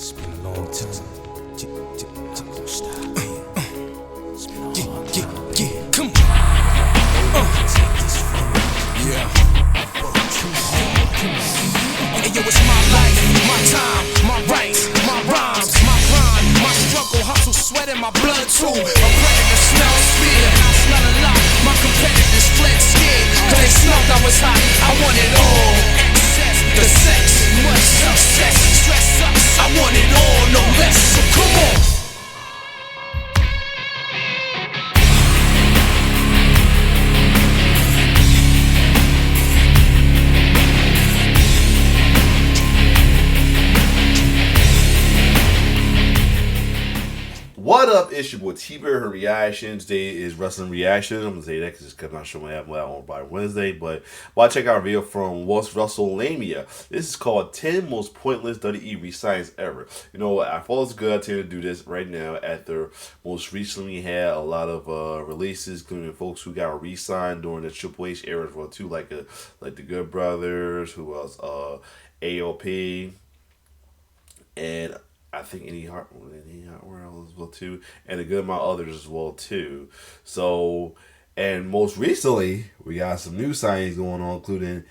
It's been a long time. I'm gonna stop. It's been a long time. Come on. Take this from me. Yeah. Hey, yo, it's my life, my time, my rights, my rhymes, my grind, my struggle, hustle, sweat in my blood too. A predator smells fear, and I smell a lot. My competitors fled scared, cause they smelled I was hot. I want it all. Excess, the sex, much success, stress sucks. I want it all, no less. So come on. What up? It's your boy T-Bear. Her reactions. Today is wrestling reaction. I'm gonna say that because it's coming out showing that on by Wednesday. But while check out a video from What's WrestleMania. This is called 10 Most Pointless WWE Resigns Ever. You know what? I thought it was good to do this right now after most recently had a lot of releases, including folks who got re-signed during the Triple H era as well too, like the Good Brothers, who else? AOP, and I think any Hartwell as well too, and a good amount of others as well too. So, and most recently, we got some new signings going on, including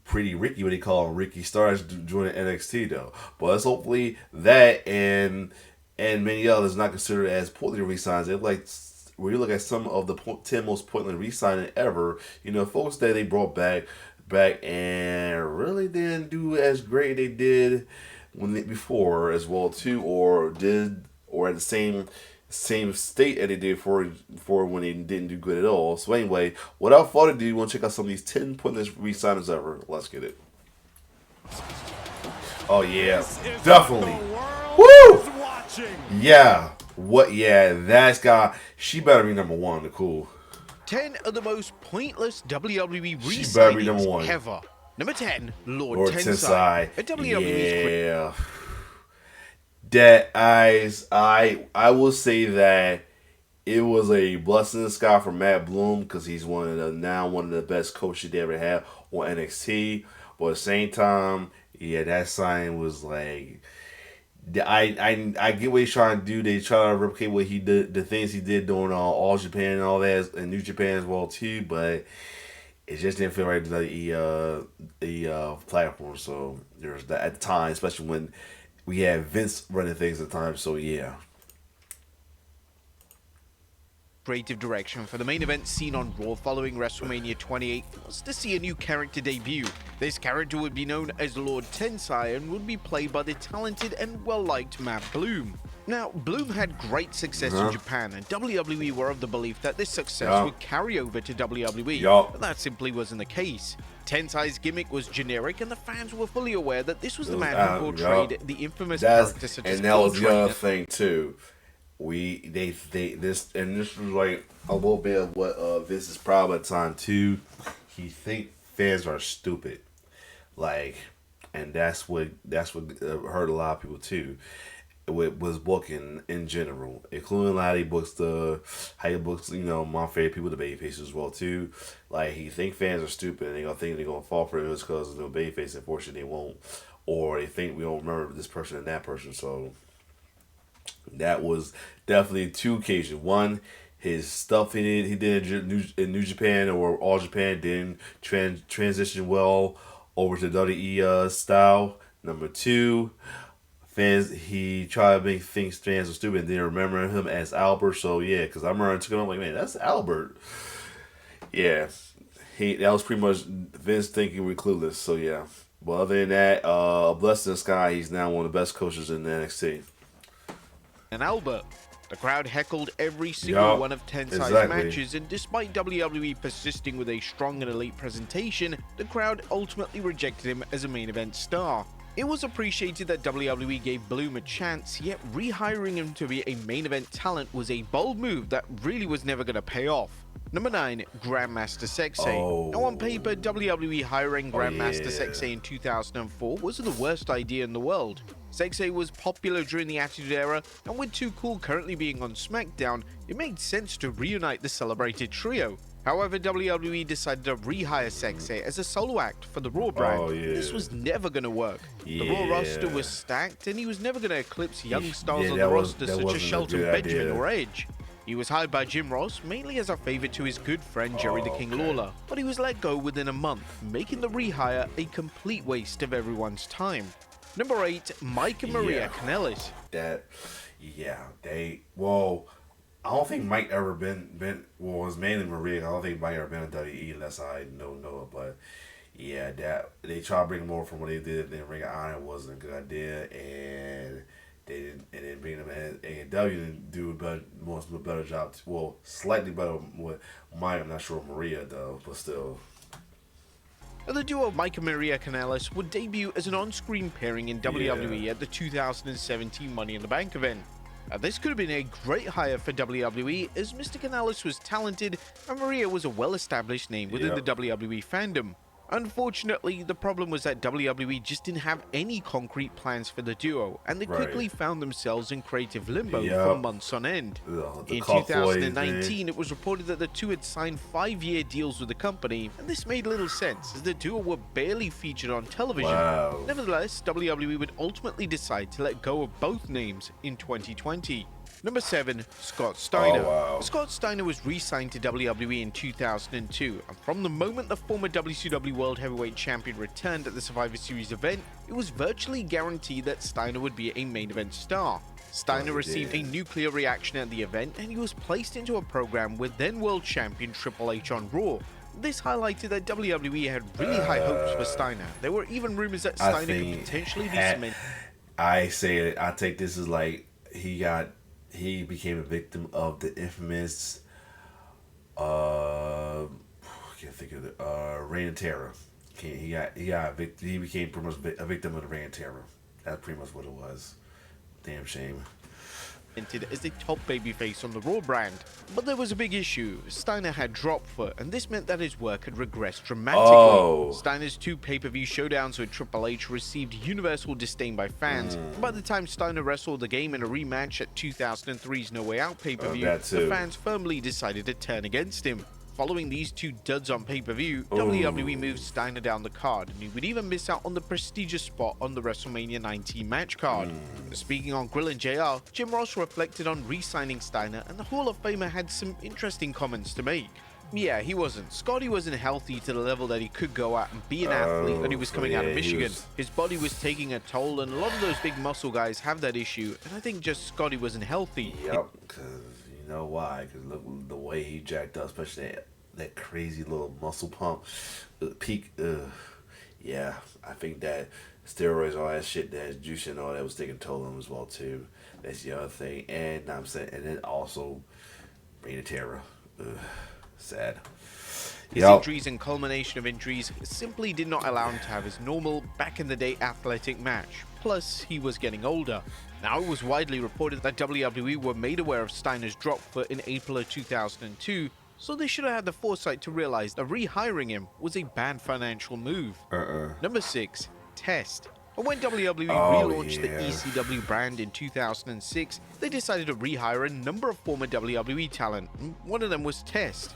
Pretty Ricky, what they call him, Ricky Starks, joining NXT though. But let's hopefully that and many others not considered as poorly re-signs. They're like, when you look at some of the 10 most pointless re-signing ever, you know, folks that they brought back and really didn't do as great they did before as well too, or at the same state that they did for when they didn't do good at all. So anyway, without further ado, you want to check out some of these 10 pointless re-signings ever. Let's get it. Oh yeah, definitely. Woo! Yeah. What? Yeah, that's got. She better be number one. The cool. 10 of the most pointless WWE She better be number re-signings one. ever. Number 10, Lord Tensai. Tensai. A WWE's Yeah. That I will say that it was a blessing in the sky for Matt Bloom, because he's one of the best coaches they ever had on NXT. But at the same time, yeah, that sign was like, I get what he's trying to do. They try to replicate what he did, the things he did during All Japan and all that, and New Japan as well too. But it just didn't feel right to the platform. So there's that at the time, especially when we had Vince running things at the time. So yeah. creative direction for the main event seen on Raw following WrestleMania 28 was to see a new character debut. This character would be known as Lord Tensai and would be played by the talented and well-liked Matt Bloom. Now, Bloom had great success in Japan, and WWE were of the belief that this success would carry over to WWE, but that simply wasn't the case. Tensai's gimmick was generic, and the fans were fully aware that this was the man who portrayed the infamous character such as and that was the other thing too. This was like a little bit of what Vince is proud at the time too. He think fans are stupid, like, and that's what hurt a lot of people too. It was booking in general, including how he books my favorite people, the babyface as well too. Like, he think fans are stupid and they gonna think they're gonna fall for it just because there's no babyface. Unfortunately, they won't, or they think we don't remember this person and that person. So that was definitely two occasions. One, his stuff he did in New Japan or All Japan didn't transition well over to WWE style. Number two, fans, he tried to make fans are stupid and didn't remember him as Albert. So yeah, because I remember took it on like, man, that's Albert. Yeah, that was pretty much Vince thinking we're clueless. So yeah, but other than that, blessed in the sky, he's now one of the best coaches in the NXT. And Albert. The crowd heckled every single one of Tensai's matches, and despite WWE persisting with a strong and elite presentation, the crowd ultimately rejected him as a main event star. It was appreciated that WWE gave Bloom a chance, yet rehiring him to be a main event talent was a bold move that really was never going to pay off. Number 9, Grandmaster Sexay. Now on paper, WWE hiring Grandmaster Sexay in 2004 wasn't the worst idea in the world. Sexay was popular during the Attitude Era, and with Too Cool currently being on SmackDown, it made sense to reunite the celebrated trio. However, WWE decided to rehire Sexay as a solo act for the Raw brand. Oh, yeah. This was never going to work. Yeah. The Raw roster was stacked, and he was never going to eclipse young stars Yeah, on that the was- roster that such as wasn't a Shelton good Benjamin idea. or Edge. He was hired by Jim Ross mainly as a favor to his good friend Jerry the King Lawler, but he was let go within a month, making the rehire a complete waste of everyone's time. Number 8, Mike and Maria Kanellis. I don't think Mike ever well, it was mainly Maria. I don't think Mike ever been in WWE unless I know it. But yeah, that they tried to bring more from what they did in Ring of Honor wasn't a good idea, and they didn't bring them in. AEW didn't do a better job. Well, slightly better with Mike. I'm not sure Maria though, but still. The duo Mike and Maria Kanellis would debut as an on-screen pairing in WWE at the 2017 Money in the Bank event. This could have been a great hire for WWE, as Mr. Kanellis was talented and Maria was a well-established name within the WWE fandom. Unfortunately, the problem was that WWE just didn't have any concrete plans for the duo, and they quickly found themselves in creative limbo for months on end. In 2019, it was reported that the two had signed 5-year deals with the company, and this made little sense, as the duo were barely featured on television. Nevertheless, WWE would ultimately decide to let go of both names in 2020. Number 7, Scott Steiner. Scott Steiner was re-signed to WWE in 2002, and from the moment the former WCW World Heavyweight Champion returned at the Survivor Series event, it was virtually guaranteed that Steiner would be a main event star. Steiner received a nuclear reaction at the event, and he was placed into a program with then World Champion Triple H on Raw. This highlighted that WWE had really high hopes for Steiner. There were even rumors that Steiner could potentially be cemented. I take this as like he became a victim of the infamous I can't think of it, Reign of Terror. He became pretty much a victim of the Reign of Terror. That's pretty much what it was. Damn shame. As the top babyface on the Raw brand. But there was a big issue. Steiner had drop foot, and this meant that his work had regressed dramatically. Steiner's 2 pay-per-view showdowns with Triple H received universal disdain by fans. By the time Steiner wrestled the game in a rematch at 2003's No Way Out pay-per-view, the fans firmly decided to turn against him. Following these 2 duds on pay-per-view, WWE moved Steiner down the card, and he would even miss out on the prestigious spot on the WrestleMania 19 match card. Speaking on Grill and JR, Jim Ross reflected on re-signing Steiner, and the Hall of Famer had some interesting comments to make. Yeah, he wasn't. Scotty wasn't healthy to the level that he could go out and be an athlete when he was coming out of Michigan. His body was taking a toll, and a lot of those big muscle guys have that issue, and I think just Scotty wasn't healthy. Because you know why? Because look the way he jacked up, especially that crazy little muscle pump, peak. Yeah, I think that steroids, all that shit, that juice and all that was taking toll on him as well too. That's the other thing, and I'm saying, and then also Reign of Terror. Sad. His injuries and culmination of injuries simply did not allow him to have his normal, back-in-the-day athletic match. Plus, he was getting older. Now, it was widely reported that WWE were made aware of Steiner's drop foot in April of 2002, so they should have had the foresight to realize that rehiring him was a bad financial move. Number 6, Test. When WWE relaunched the ECW brand in 2006, they decided to rehire a number of former WWE talent. One of them was Test.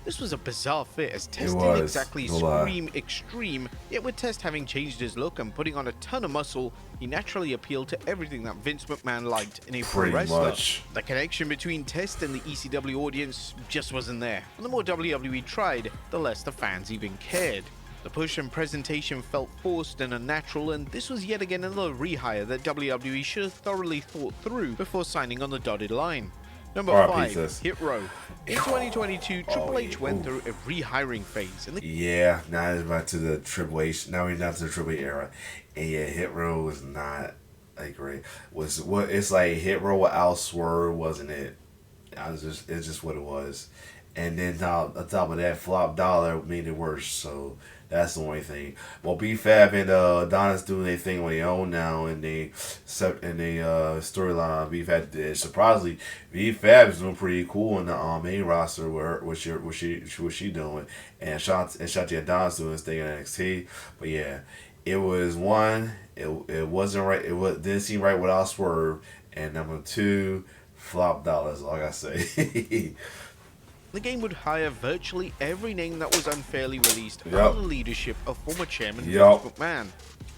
This was a bizarre fit, as Test didn't exactly scream extreme, yet with Test having changed his look and putting on a ton of muscle, he naturally appealed to everything that Vince McMahon liked in a pro wrestler. The connection between Test and the ECW audience just wasn't there, and the more WWE tried, the less the fans even cared. The push and presentation felt forced and unnatural, and this was yet again another rehire that WWE should have thoroughly thought through before signing on the dotted line. Number 5, Hit Row. In 2022, Triple H went through a rehiring phase. Now it's back to the Triple H. Now we're not to the Triple H era. And yeah, Hit Row was not like great. It's like Hit Row without Swerve, wasn't it? It's just what it was. And then on top of that, Flop Dollar made it worse. So that's the only thing. Well, B-Fab and Adonis doing their thing on their own now, and they storyline. B-Fab did. Surprisingly, B-Fab is doing pretty cool in the main roster. What she doing? And Shotzi Adonis doing his thing in NXT. But yeah, it was one. It wasn't right. Didn't seem right without Swerve. And number 2, Flop Dollars. All I gotta say. The game would hire virtually every name that was unfairly released under the leadership of former chairman Vince McMahon.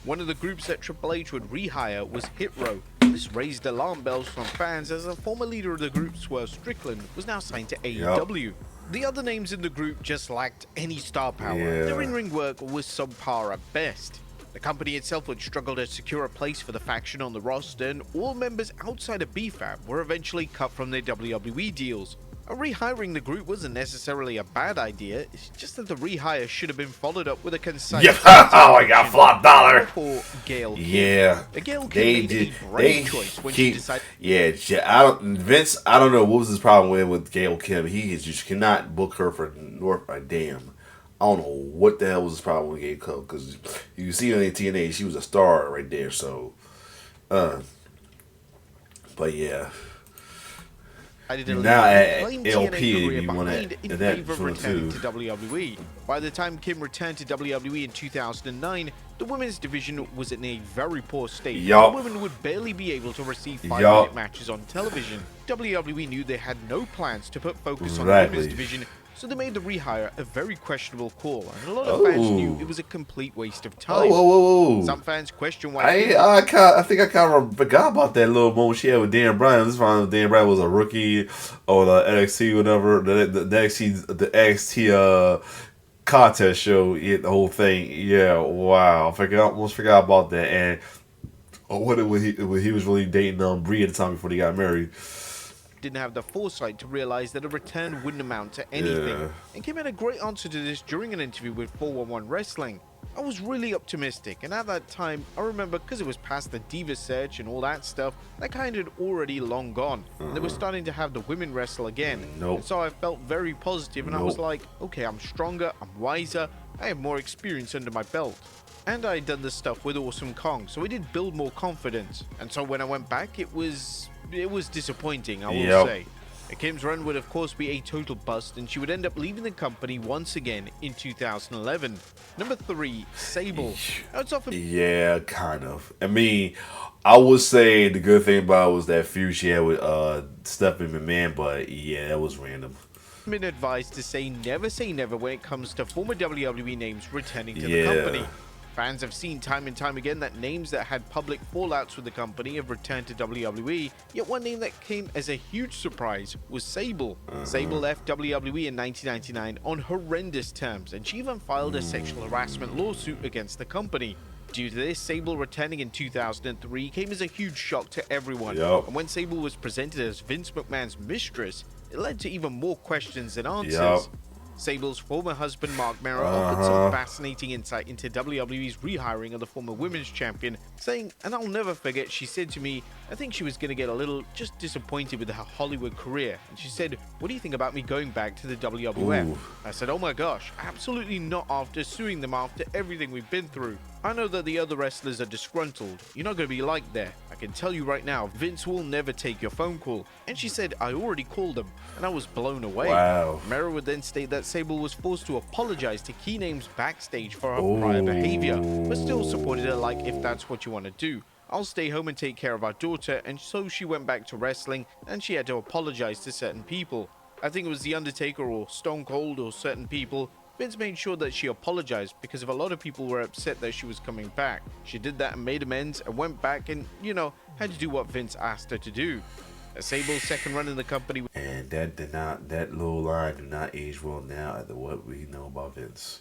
One of the groups that Triple H would rehire was Hit Row. This raised alarm bells from fans as a former leader of the group, Swerve Strickland, was now signed to AEW. The other names in the group just lacked any star power. Their in-ring work was subpar at best. The company itself would struggle to secure a place for the faction on the roster, and all members outside of BFAT were eventually cut from their WWE deals. Rehiring the group wasn't necessarily a bad idea, it's just that the rehire should have been followed up with a concise... Oh, I got $5. For Gail Kim. Yeah. Gail Kim made a brave choice when she decided... Yeah, Vince, I don't know what was his problem with Gail Kim. He just cannot book her for North a damn. I don't know what the hell was his problem with Gail Kim, because you see on TNA, she was a star right there, so... but yeah... Now at LP, if you want to, in favor of returning to WWE. By the time Kim returned to WWE in 2009, the women's division was in a very poor state. The women would barely be able to receive 5-minute matches on television. WWE knew they had no plans to put focus on the women's division, so they made the rehire a very questionable call, and a lot of fans knew it was a complete waste of time. Some fans question why... I think I kind of forgot about that little moment she had with Dan Bryan. This time Dan Bryan was a rookie or the NXT, whatever, the NXT contest show, the whole thing. Yeah, wow. Almost forgot about that. And when he was really dating Brie at the time before they got married. Didn't have the foresight to realize that a return wouldn't amount to anything, and Kim had a great answer to this during an interview with 411 Wrestling. I was really optimistic, and at that time, I remember because it was past the Diva search and all that stuff, that kind had already long gone, and they were starting to have the women wrestle again. And so I felt very positive, and I was like, okay, I'm stronger, I'm wiser, I have more experience under my belt. And I had done this stuff with Awesome Kong, so it did build more confidence. And so when I went back, it was disappointing, I will say. Kim's run would of course be a total bust, and she would end up leaving the company once again in 2011. Number 3, Sable. Yeah, kind of. I mean, I would say the good thing about it was that feud she had with Stephanie McMahon, but yeah, that was random. Been advised to say never when it comes to former WWE names returning to the company. Fans have seen time and time again that names that had public fallouts with the company have returned to WWE, yet one name that came as a huge surprise was Sable. Sable left WWE in 1999 on horrendous terms, and she even filed a sexual harassment lawsuit against the company. Due to this, Sable returning in 2003 came as a huge shock to everyone, and when Sable was presented as Vince McMahon's mistress, it led to even more questions than answers. Sable's former husband Mark Merrow offered some fascinating insight into WWE's rehiring of the former women's champion, saying, and I'll never forget, she said to me, I think she was going to get a little just disappointed with her Hollywood career, and she said, what do you think about me going back to the WWF? I said, oh my gosh, absolutely not after suing them after everything we've been through. I know that the other wrestlers are disgruntled. You're not going to be like there. I can tell you right now, Vince will never take your phone call. And she said, I already called him, and I was blown away. Merrow would then state that Sable was forced to apologize to key names backstage for her prior behavior, but still supported her like, if that's what you want to do, I'll stay home and take care of our daughter, and so she went back to wrestling, and she had to apologize to certain people. I think it was The Undertaker or Stone Cold or certain people. Vince made sure that she apologized because if a lot of people were upset that she was coming back, she did that and made amends and went back and, had to do what Vince asked her to do. Sable's second run in the company. And that little line did not age well now after what we know about Vince.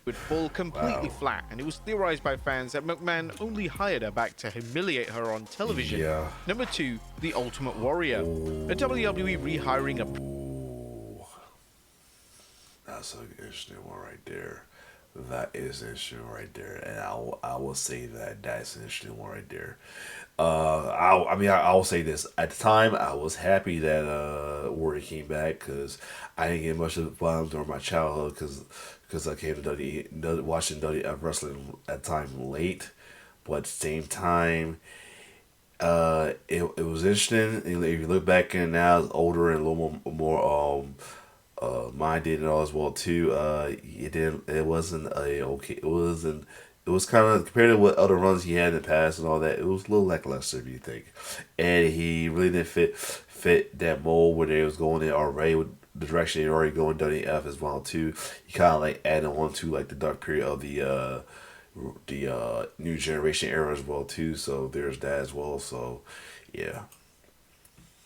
Would fall completely flat, and it was theorized by fans that McMahon only hired her back to humiliate her on television. Number 2, The Ultimate Warrior. A WWE rehiring a... That's an interesting one right there. That is interesting right there, and I will say that's an interesting one right there. I'll say this. At the time, I was happy that Warrior came back because I didn't get much of the fun during my childhood because I came to watching WWF wrestling at the time late, but at the same time, it was interesting. And if you look back and now, it's older and a little more minded and all as well too. It wasn't It was kind of compared to what other runs he had in the past and all that. It was a little lackluster, if you think, and he really didn't fit that mold where they was going in already with the direction they already going WF as well too. He kind of like added on to like the dark period of the new generation era as well too. So there's that as well. So yeah.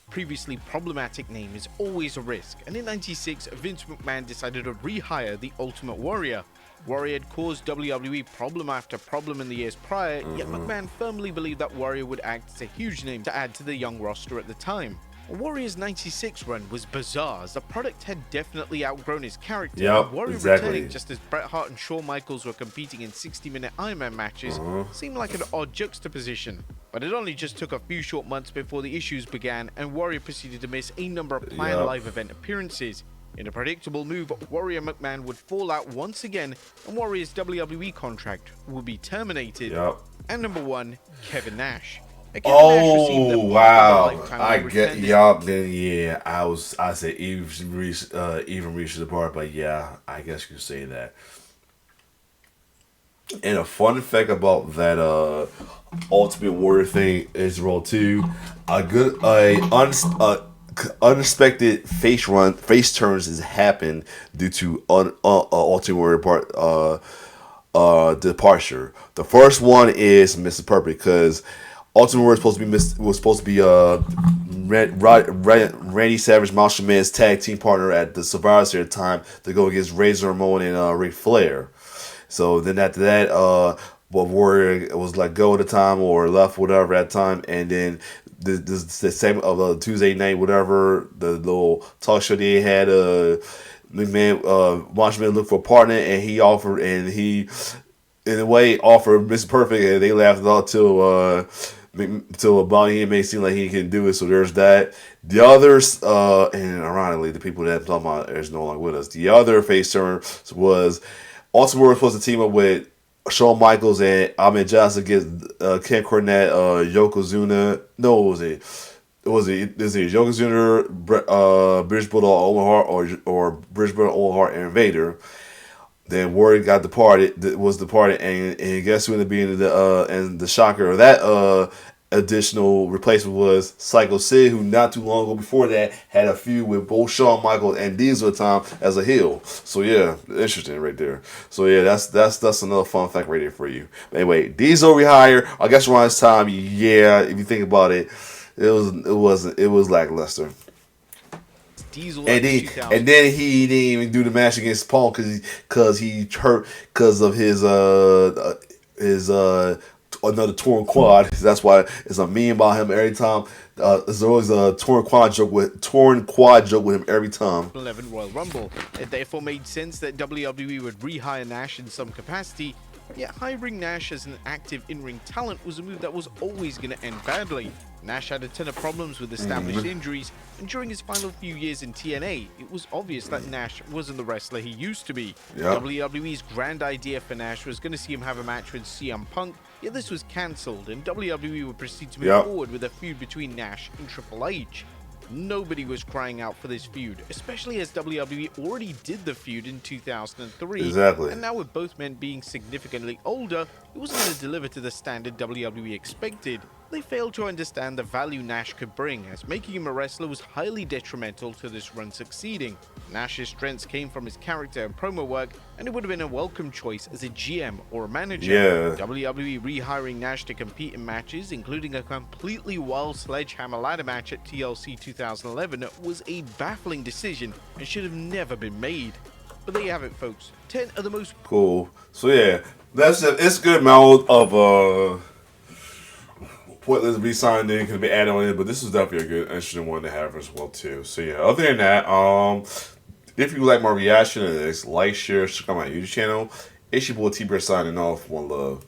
Previously problematic name is always a risk, and in '96 Vince McMahon decided to rehire the Ultimate Warrior. Warrior had caused WWE problem after problem in the years prior, yet McMahon firmly believed that Warrior would act as a huge name to add to the young roster at the time. Warrior's '96 run was bizarre, as the product had definitely outgrown his character. Yep, Warrior exactly. returning just as Bret Hart and Shawn Michaels were competing in 60-minute Iron Man matches seemed like an odd juxtaposition. But it only just took a few short months before the issues began, and Warrior proceeded to miss a number of planned live event appearances. In a predictable move, Warrior McMahon would fall out once again, and Warrior's WWE contract would be terminated. And number 1, Kevin Nash. Oh wow! I get Then yeah, I said even reaches the part, but yeah, I guess you could say that. And a fun fact about that Ultimate Warrior thing is well too, unexpected face turns has happened due to Ultimate Warrior departure. The first one is Mr. Perfect, because Ultimate Warrior was supposed to be Randy Savage, Macho Man's tag team partner at the Survivor Series time to go against Razor Ramon and Ric Flair. So then after that, Warrior was let go at the time or left, whatever at the time, and then the segment of Tuesday night, whatever, the little talk show they had, McMahon, Macho Man looked for a partner, and he offered, and he in a way offered Mr. Perfect, and they laughed it out till Bonnie it may seem like he can do it. So there's that. The others, and ironically, the people that I'm talking about is no longer with us. The other face turn was Ultimate Warrior was supposed to team up with Shawn Michaels and Ahmed Johnson against Ken Cornette, Yokozuna. No, was it Yokozuna, British Bulldog, Owen Hart, or British Bulldog, Owen Hart, and Vader. Then Warrior got departed, and guess who ended up being the shocker of that additional replacement was Psycho Sid, who not too long ago before that had a feud with both Shawn Michaels and Diesel at the time as a heel. So yeah, interesting right there. So yeah, that's another fun fact right there for you. But anyway, Diesel rehire. I guess around this time, yeah, if you think about it, it was lackluster. Diesel and then he didn't even do the match against Paul because he hurt because of his another torn quad. That's why it's a meme about him every time. There's always a torn quad joke with him every time. 11 Royal Rumble. It therefore made sense that WWE would rehire Nash in some capacity. Yet hiring Nash as an active in-ring talent was a move that was always going to end badly. Nash had a ton of problems with established injuries, and during his final few years in TNA, it was obvious that Nash wasn't the wrestler he used to be. WWE's grand idea for Nash was going to see him have a match with CM Punk, yet this was cancelled, and WWE would proceed to move forward with a feud between Nash and Triple H. Nobody was crying out for this feud, especially as WWE already did the feud in 2003. Exactly. And now with both men being significantly older, it wasn't going to deliver to the standard WWE expected. They failed to understand the value Nash could bring, as making him a wrestler was highly detrimental to this run succeeding. Nash's strengths came from his character and promo work, and it would have been a welcome choice as a GM or a manager. WWE rehiring Nash to compete in matches, including a completely wild sledgehammer ladder match at TLC 2011, was a baffling decision and should have never been made. But there you have it, folks. 10 of the most cool. So yeah, it's good amount of pointless re-sign then can be added on it, but this is definitely a good, interesting one to have as well too. So yeah, other than that, if you like my reaction to this, like, share, subscribe to my YouTube channel. It's your boy T-Bear signing off. One love.